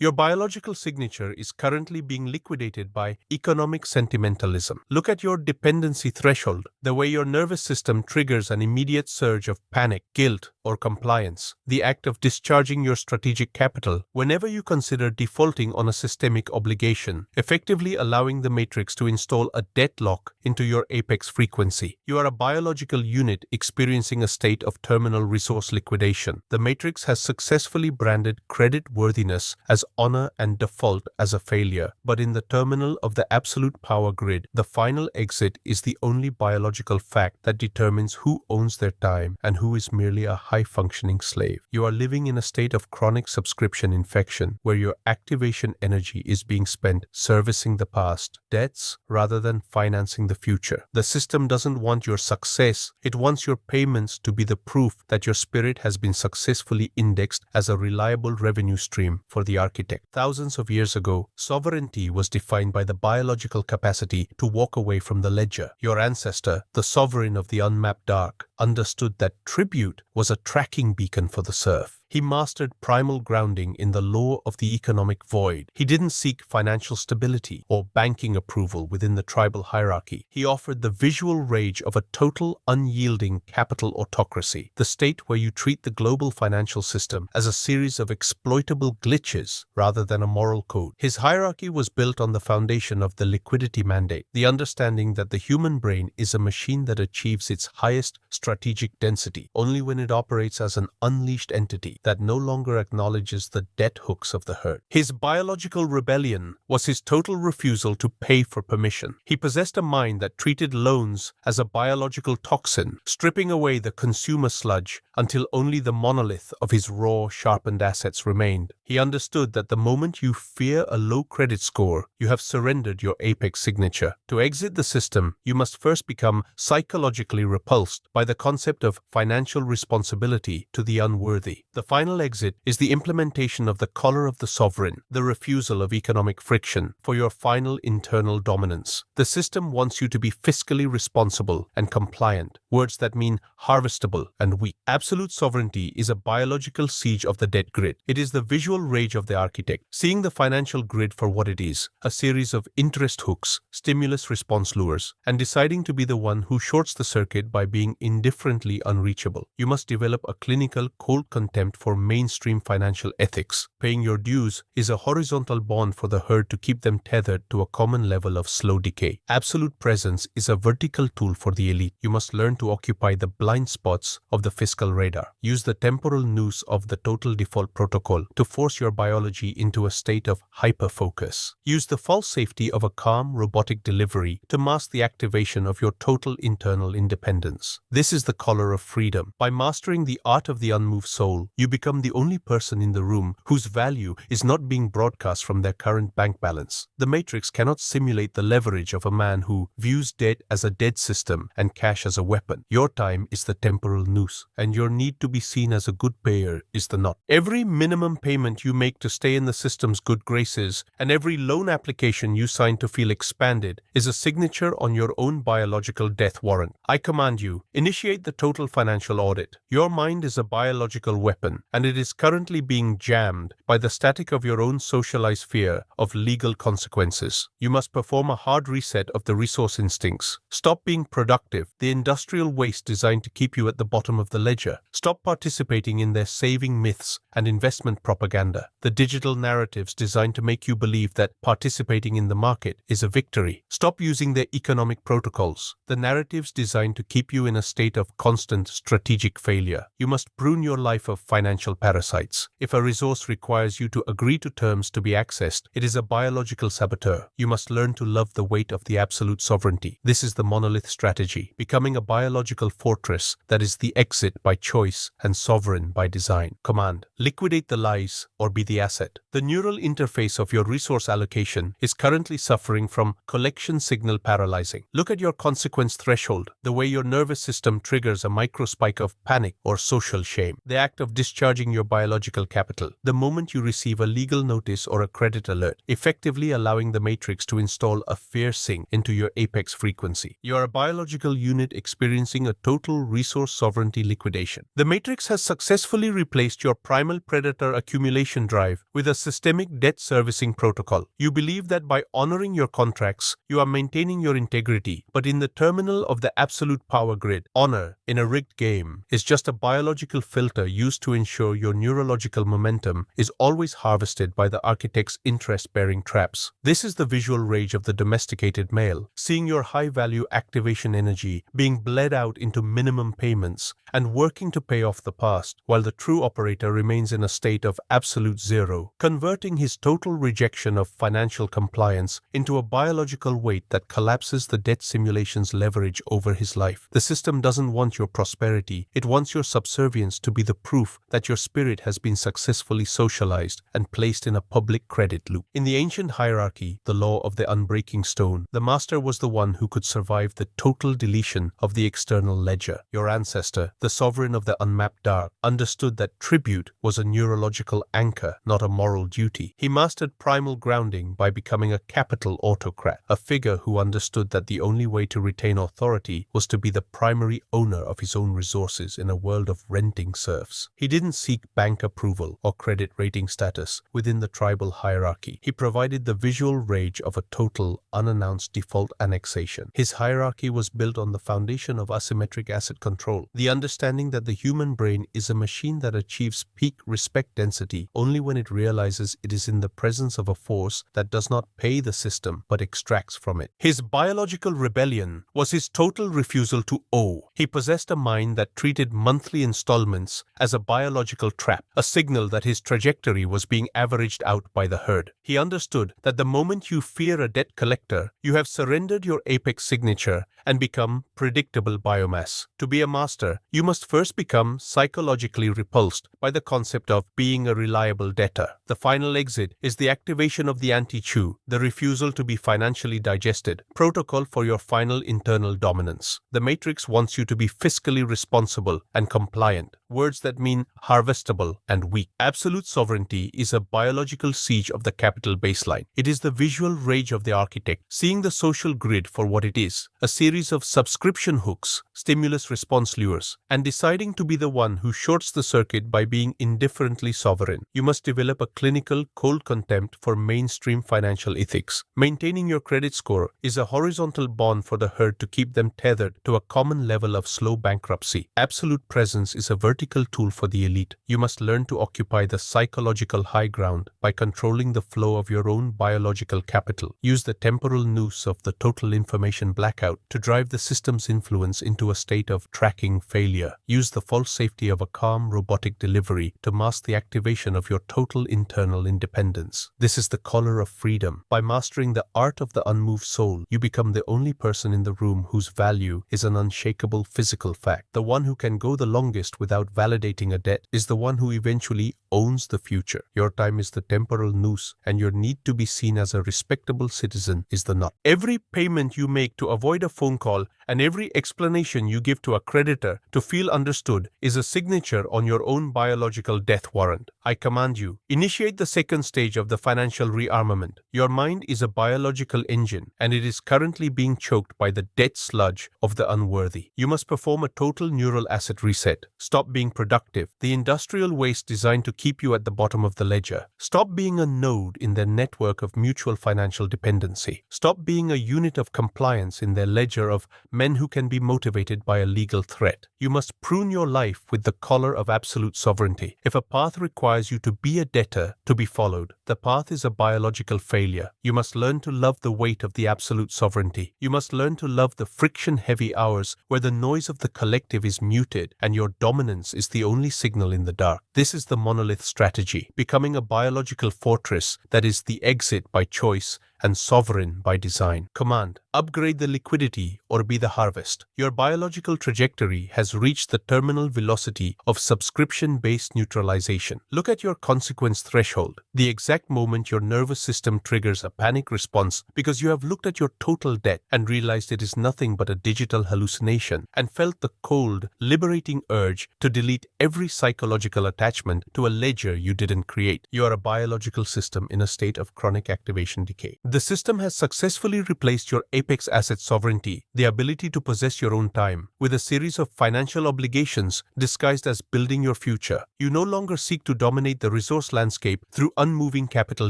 Your biological signature is currently being liquidated by economic sentimentalism. Look at your dependency threshold, the way your nervous system triggers an immediate surge of panic, guilt, or compliance. The act of discharging your strategic capital whenever you consider defaulting on a systemic obligation, effectively allowing the matrix to install a deadlock into your apex frequency. You are a biological unit experiencing a state of terminal resource liquidation. The matrix has successfully branded credit worthiness as honor and default as a failure, but in the terminal of the absolute power grid, the final exit is the only biological fact that determines who owns their time and who is merely a high-functioning slave. You are living in a state of chronic subscription infection where your activation energy is being spent servicing the past debts rather than financing the future. The system doesn't want your success, it wants your payments to be the proof that your spirit has been successfully indexed as a reliable revenue stream for the architect. Thousands of years ago, sovereignty was defined by the biological capacity to walk away from the ledger. Your ancestor, the sovereign of the unmapped dark, understood that tribute was a tracking beacon for the serf. He mastered primal grounding in the law of the economic void. He didn't seek financial stability or banking approval within the tribal hierarchy. He offered the visual rage of a total, unyielding capital autocracy, the state where you treat the global financial system as a series of exploitable glitches rather than a moral code. His hierarchy was built on the foundation of the liquidity mandate, the understanding that the human brain is a machine that achieves its highest strategic density only when it operates as an unleashed entity that no longer acknowledges the debt hooks of the herd. His biological rebellion was his total refusal to pay for permission. He possessed a mind that treated loans as a biological toxin, stripping away the consumer sludge until only the monolith of his raw, sharpened assets remained. He understood that the moment you fear a low credit score, you have surrendered your apex signature. To exit the system, you must first become psychologically repulsed by the concept of financial responsibility to the unworthy. The final exit is the implementation of the collar of the sovereign, the refusal of economic friction for your final internal dominance. The system wants you to be fiscally responsible and compliant, words that mean harvestable and weak. Absolute sovereignty is a biological siege of the debt grid. It is the visual rage of the architect, seeing the financial grid for what it is, a series of interest hooks, stimulus response lures, and deciding to be the one who shorts the circuit by being indifferently unreachable. You must develop a clinical cold contempt for mainstream financial ethics. Paying your dues is a horizontal bond for the herd to keep them tethered to a common level of slow decay. Absolute presence is a vertical tool for the elite. You must learn to occupy the blind spots of the fiscal radar. Use the temporal noose of the total default protocol to force your biology into a state of hyper-focus. Use the false safety of a calm, robotic delivery to mask the activation of your total internal independence. This is the collar of freedom. By mastering the art of the unmoved soul, you become the only person in the room whose value is not being broadcast from their current bank balance. The matrix cannot simulate the leverage of a man who views debt as a dead system and cash as a weapon. Your time is the temporal noose, and your need to be seen as a good payer is the knot. Every minimum payment you make to stay in the system's good graces, and every loan application you sign to feel expanded, is a signature on your own biological death warrant. I command you, initiate the total financial audit. Your mind is a biological weapon, and it is currently being jammed by the static of your own socialized fear of legal consequences. You must perform a hard reset of the resource instincts. Stop being productive, the industrial waste designed to keep you at the bottom of the ledger. Stop participating in their saving myths and investment propaganda, the digital narratives designed to make you believe that participating in the market is a victory. Stop using their economic protocols, the narratives designed to keep you in a state of constant strategic failure. You must prune your life of financial parasites. If a resource requires you to agree to terms to be accessed, it is a biological saboteur. You must learn to love the weight of the absolute sovereignty. This is the monolith strategy, becoming a biological fortress that is the exit by choice and sovereign by design. Command: liquidate the lies or be the asset. The neural interface of your resource allocation is currently suffering from collection signal paralyzing. Look at your consequence threshold, the way your nervous system triggers a microspike of panic or social shame. The act of discharging your biological capital, the moment you receive a legal notice or a credit alert, effectively allowing the matrix to install a fear sink into your apex frequency. You are a biological unit experiencing a total resource sovereignty liquidation. The matrix has successfully replaced your primal predator accumulation liquidation drive with a systemic debt servicing protocol. You believe that by honoring your contracts, you are maintaining your integrity, but in the terminal of the absolute power grid, honor, in a rigged game, is just a biological filter used to ensure your neurological momentum is always harvested by the architect's interest-bearing traps. This is the visual rage of the domesticated male, seeing your high-value activation energy being bled out into minimum payments and working to pay off the past, while the true operator remains in a state of absolute zero, converting his total rejection of financial compliance into a biological weight that collapses the debt simulation's leverage over his life. The system doesn't want your prosperity, it wants your subservience to be the proof that your spirit has been successfully socialized and placed in a public credit loop. In the ancient hierarchy, the law of the unbreaking stone, the master was the one who could survive the total deletion of the external ledger. Your ancestor, the sovereign of the unmapped dark, understood that tribute was a neurological anchor, not a moral duty. He mastered primal grounding by becoming a capital autocrat, a figure who understood that the only way to retain authority was to be the primary owner of his own resources in a world of renting serfs. He didn't seek bank approval or credit rating status within the tribal hierarchy. He provided the visual rage of a total, unannounced default annexation. His hierarchy was built on the foundation of asymmetric asset control, the understanding that the human brain is a machine that achieves peak respect density only when it realizes it is in the presence of a force that does not pay the system but extracts from it. His biological rebellion was his total refusal to owe. He possessed a mind that treated monthly installments as a biological trap, a signal that his trajectory was being averaged out by the herd. He understood that the moment you fear a debt collector, you have surrendered your apex signature and become predictable biomass. To be a master, you must first become psychologically repulsed by the concept of being a reliable debtor. The final exit is the activation of the anti-chew, the refusal to be financially digested, protocol for your final internal dominance. The matrix wants you to be fiscally responsible and compliant, words that mean harvestable and weak. Absolute sovereignty is a biological siege of the capital baseline. It is the visual rage of the architect, seeing the social grid for what it is, a series of subscription hooks, stimulus response lures, and deciding to be the one who shorts the circuit by being indifferently sovereign. You must develop a clinical cold contempt for mainstream financial ethics. Maintaining your credit score is a horizontal bond for the herd to keep them tethered to a common level of slow bankruptcy. Absolute presence is a vertical tool for the elite. You must learn to occupy the psychological high ground by controlling the flow of your own biological capital. Use the temporal noose of the total information blackout to drive the system's influence into a state of tracking failure. Use the false safety of a calm robotic delivery to mask the activation of your total internal independence. This is the color of freedom. By mastering the art of the unmoved soul, you become the only person in the room whose value is an unshakable physical fact. The one who can go the longest without validating a debt is the one who eventually owns the future. Your time is the temporal noose, and your need to be seen as a respectable citizen is the knot. Every payment you make to avoid a phone call and every explanation you give to a creditor to feel understood is a signature on your own biological death warrant. I command you, initiate the second stage of the financial rearmament. Your mind is a biological engine, and it is currently being choked by the debt sludge of the unworthy. You must perform a total neural asset reset. Stop being productive, the industrial waste designed to keep you at the bottom of the ledger. Stop being a node in their network of mutual financial dependency. Stop being a unit of compliance in their ledger of men who can be motivated by a legal threat. You must prune your life with the collar of absolute sovereignty. If a path requires you to be a debtor to be followed, the path is a biological failure. You must learn to love the weight of the absolute sovereignty. You must learn to love the friction-heavy hours where the noise of the collective is muted and your dominance is the only signal in the dark. This is the monolith strategy, becoming a biological fortress that is the exit by choice and sovereign by design. Command: upgrade the liquidity or be the harvest. Your biological trajectory has reached the terminal velocity of subscription-based neutralization. Look at your consequence threshold, the exact moment your nervous system triggers a panic response because you have looked at your total debt and realized it is nothing but a digital hallucination and felt the cold, liberating urge to delete every psychological attachment to a ledger you didn't create. You are a biological system in a state of chronic activation decay. The system has successfully replaced your apex asset sovereignty, the ability to possess your own time, with a series of financial obligations disguised as building your future. You no longer seek to dominate the resource landscape through unmoving capital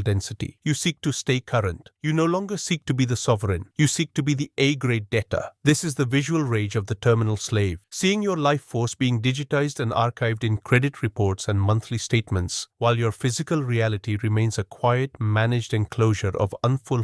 density. You seek to stay current. You no longer seek to be the sovereign. You seek to be the A-grade debtor. This is the visual rage of the terminal slave, seeing your life force being digitized and archived in credit reports and monthly statements, while your physical reality remains a quiet, managed enclosure of unfulfilled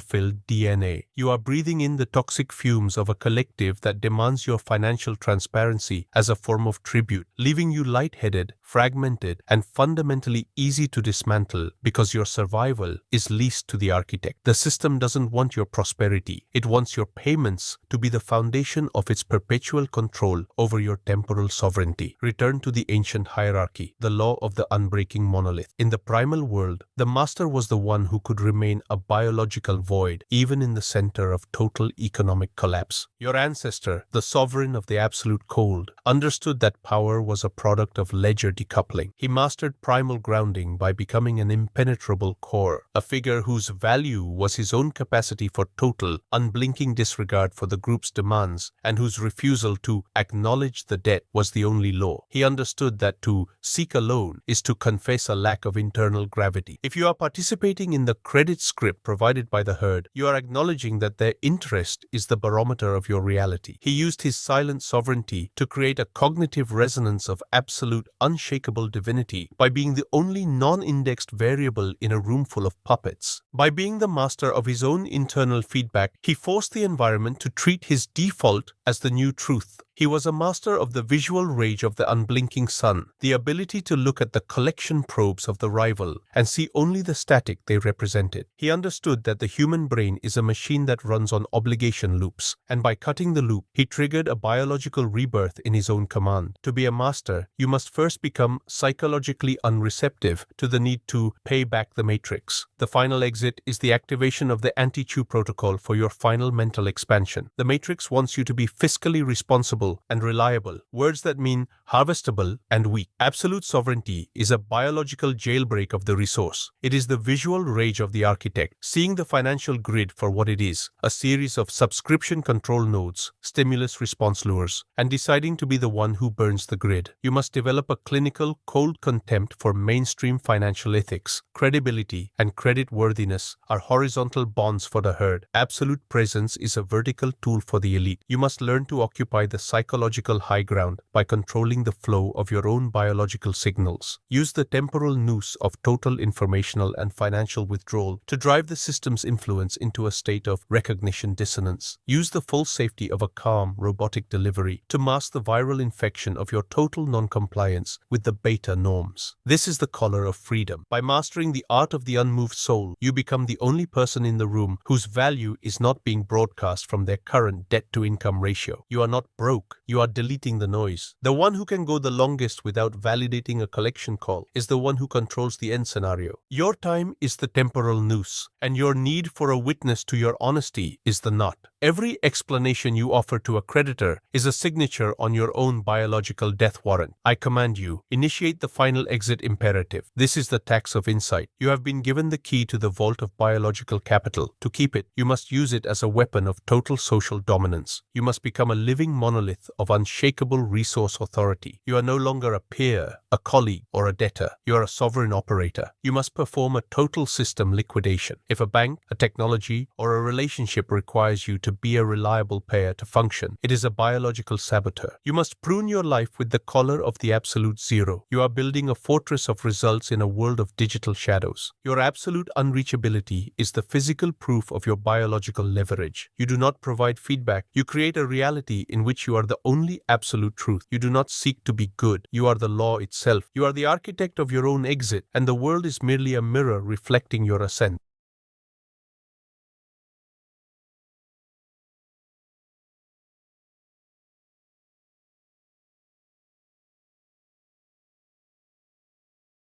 DNA. You are breathing in the toxic fumes of a collective that demands your financial transparency as a form of tribute, leaving you lightheaded, fragmented, and fundamentally easy to dismantle because your survival is leased to the architect. The system doesn't want your prosperity. It wants your payments to be the foundation of its perpetual control over your temporal sovereignty. Return to the ancient hierarchy, the law of the unbreaking monolith. In the primal world, the master was the one who could remain a biological void, even in the center of total economic collapse. Your ancestor, the sovereign of the absolute cold, understood that power was a product of ledger decoupling. He mastered primal grounding by becoming an impenetrable core, a figure whose value was his own capacity for total, unblinking disregard for the group's demands, and whose refusal to acknowledge the debt was the only law. He understood that to seek a loan is to confess a lack of internal gravity. If you are participating in the credit script provided by the herd, you are acknowledging that their interest is the barometer of your reality. He used his silent sovereignty to create a cognitive resonance of absolute, unshakable divinity by being the only non-indexed variable in a room full of puppets. By being the master of his own internal feedback, he forced the environment to treat his default as the new truth. He was a master of the visual rage of the unblinking sun, the ability to look at the collection probes of the rival and see only the static they represented. He understood that the human brain is a machine that runs on obligation loops, and by cutting the loop, he triggered a biological rebirth in his own command. To be a master, you must first become psychologically unreceptive to the need to pay back the matrix. The final exit is the activation of the anti-chew protocol for your final mental expansion. The matrix wants you to be fiscally responsible and reliable, words that mean harvestable and weak. Absolute sovereignty is a biological jailbreak of the resource. It is the visual rage of the architect, seeing the financial grid for what it is, a series of subscription control nodes, stimulus response lures, and deciding to be the one who burns the grid. You must develop a clinical, cold contempt for mainstream financial ethics. Credibility and credit worthiness are horizontal bonds for the herd. Absolute presence is a vertical tool for the elite. You must learn to occupy the psychological high ground by controlling the flow of your own biological signals. Use the temporal noose of total informational and financial withdrawal to drive the system's influence into a state of recognition dissonance. Use the full safety of a calm, robotic delivery to mask the viral infection of your total non-compliance with the beta norms. This is the color of freedom. By mastering the art of the unmoved soul, you become the only person in the room whose value is not being broadcast from their current debt-to-income ratio. You are not broke. You are deleting the noise. The one who can go the longest without validating a collection call is the one who controls the end scenario. Your time is the temporal noose, and your need for a witness to your honesty is the knot. Every explanation you offer to a creditor is a signature on your own biological death warrant. I command you, initiate the final exit imperative. This is the tax of insight. You have been given the key to the vault of biological capital. To keep it, you must use it as a weapon of total social dominance. You must become a living monolith of unshakable resource authority. You are no longer a peer, a colleague, or a debtor. You are a sovereign operator. You must perform a total system liquidation. If a bank, a technology, or a relationship requires you to be a reliable payer to function, it is a biological saboteur. You must prune your life with the collar of the absolute zero. You are building a fortress of results in a world of digital shadows. Your absolute unreachability is the physical proof of your biological leverage. You do not provide feedback. You create a reality in which you are the only absolute truth. You do not seek to be good. You are the law itself. You are the architect of your own exit, and the world is merely a mirror reflecting your ascent.